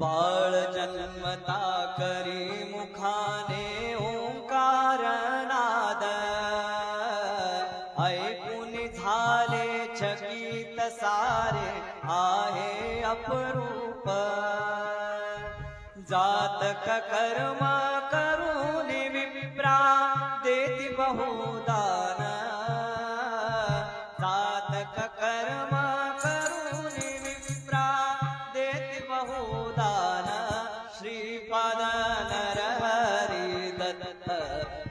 बाळ जन्मता करी मुखाने ओंकार नाद, ऐकून झाले चकित सारे आहे अपरूप। जातक कर्म करून विप्रा देती बहुदान, जातक कर्म करून विप्रा देती बहुदान। श्रीपाद नरहरी दत्त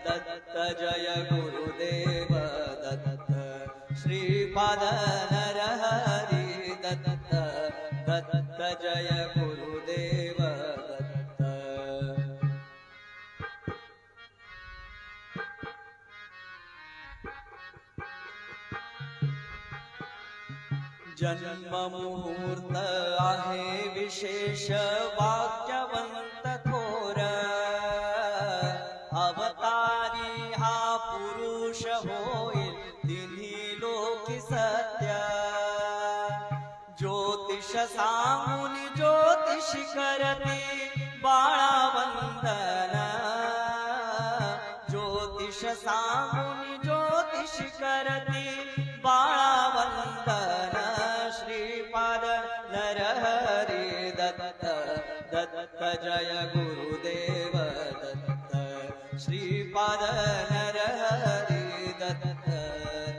दत्त जय गुरुदेव दत्त, श्रीपाद नरहरी दत्त दत्त जय गुरुदेव दत्त। जन्म मुहूर्त आहे विशेष वाक्यवंत थोर, अवतारी हा पुरुष होईल तिन्ही लोकी सत्य। ज्योतिष सांगून ज्योतिष करती बाळा वंदन, ज्योतिष सांगून ज्योतिष करती बाळा वंदन। श्रीपाद नरहरी दत्त दत्त जय गुरुदेव दत्त, श्रीपाद नरहरी दत्त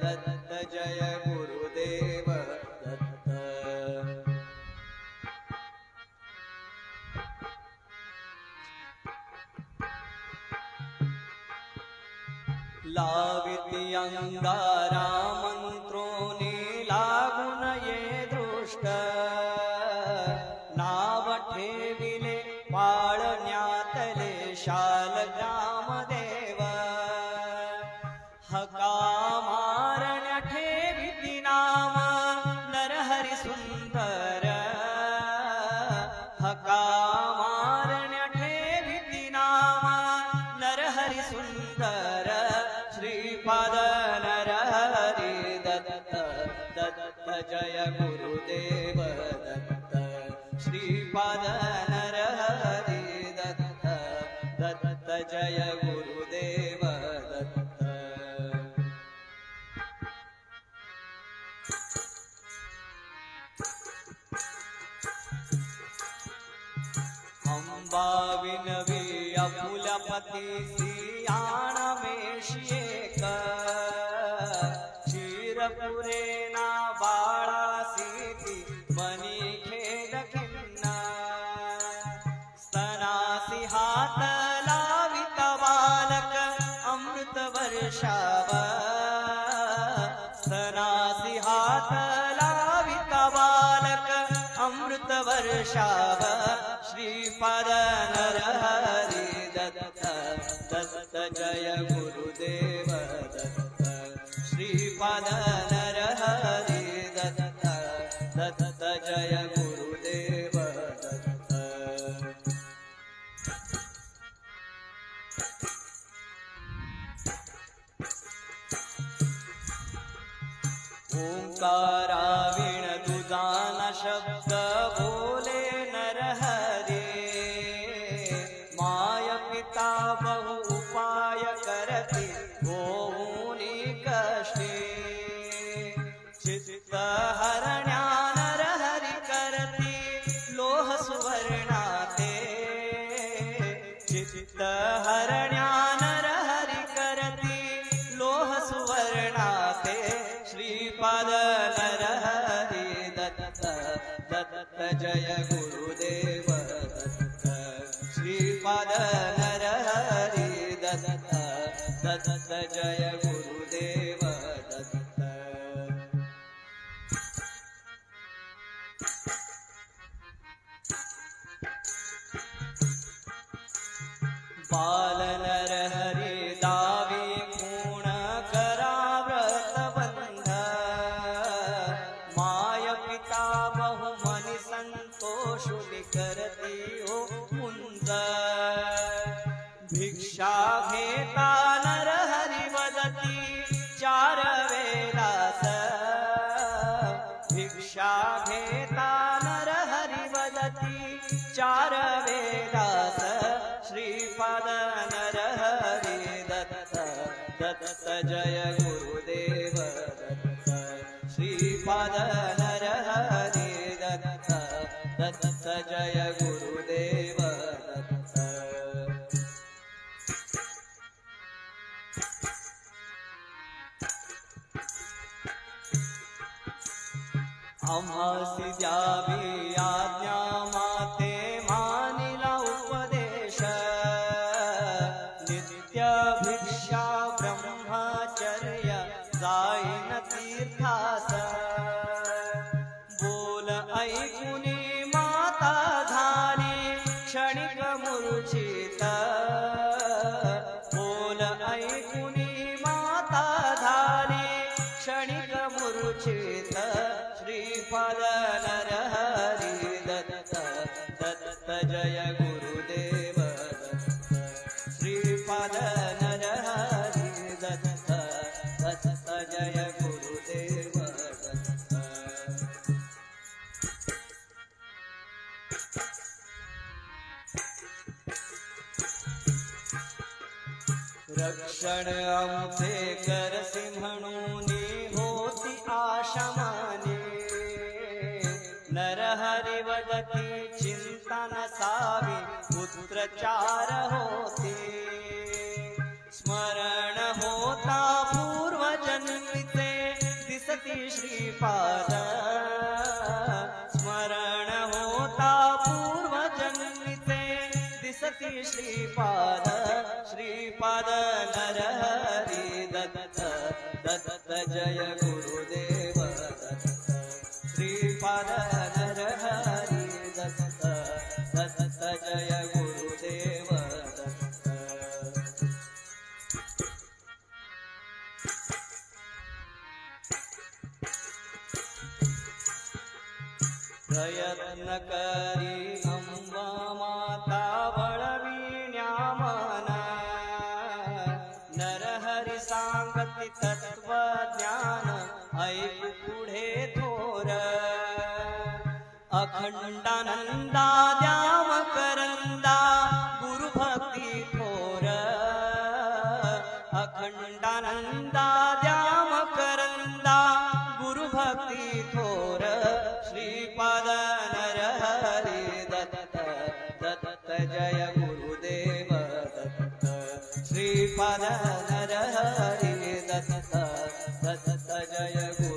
दत्त जय गुरुदेव दत्त। लाविती अंगारा मंत्रोनी लागून ये दृष्ट, नाव ठेविले पाळण्यातले शालग्रामदेव। हका मारण्या ठेविती नाम नरहरी सुंदर, हका मारण्या ठेविती नाम नरहरी सुंदर। श्रीपाद नरहरी दत्त दत्त जय गुरुदेव दत्त, श्रीपाद नरहरी दत्त दत्त जय गुरुदेव दत्त। अंबा विनवी अपुलपती आण मेशी एक, चिरपुरे ना बाळासी ती मनी खेळ खिन्न। स्तनासी हात लाविता बालक अमृत वर्षाव, स्तनासी हात लाविता बालक अमृत वर्षाव। श्रीपाद नरहरी दत्त दत्त जय गुरुदेव दत्त, श्रीपाद नरहरी दत्त दत्त जय गुरुदेव दत्त। ओंकारा वीण दुजाना शब्द बोले नरहरी, माय पिता बहु उपाय करती होऊनी कष्टी। चित्त हरण्या नरहरी करती लोह सुवर्णाते, चित्त हरण्या नरहरी करती लोह सुवर्णाते। श्रीपाद नरहरी दत्त दत्त जय गुरुदेव दत्त, श्रीपाद नरहरी दत्त दत्त जय गुरुदेव दत्त। बाल नरहरी दावी खूण करा व्रतबंध, माय पिता बहु मनी संतोष दत्त जय गुरुदेव दत्त श्रीपाद नरहरी दत्त दत्त जय गुरुदेव दत्त आम्हासी द्यावी आज्ञा माते मानिला उपदेश नित्य भिक्षा ब्रह्मचर्य जाईन तीर्थास बोल ऐकुनी माता झाली क्षणिक मूर्छित बोल ऐकुनी माता झाली क्षणिक मूर्छित श्रीपाद नरहरी दत्त दत्त जय गुरुदेव दत्त श्रीपाद नरहरी दत्त दत्त जय गुरुदेव दत्त रक्षण आमचे करसी म्हणून होती आशा माने नरहरी वदती चिंता नसावी पुत्रचार होते स्मरण होता पूर्वजन्मीचे दिसती श्रीपाद स्मरण होता पूर्वजन्मीचे दिसती श्रीपाद श्रीपाद नरहरी दत्त दत्त जय गुरुदेव दत्त श्रीपाद नरहरी दत्त दत्त जय गुरुदेव दत्त प्रयत्न करी अंबा माता वळविण्या मना नरहरी सांगती तत्वज्ञान ऐकू पुढे थोर अखंडानंदा द्याम करंदा गुरुभक्ती थोर अखंडानंदा द्याम करंदा गुरुभक्ती थोर श्रीपाद नरहरी दत्त दत्त जय गुरुदेव दत्त श्रीपाद नरहरी दत्त दत्त जय गुरु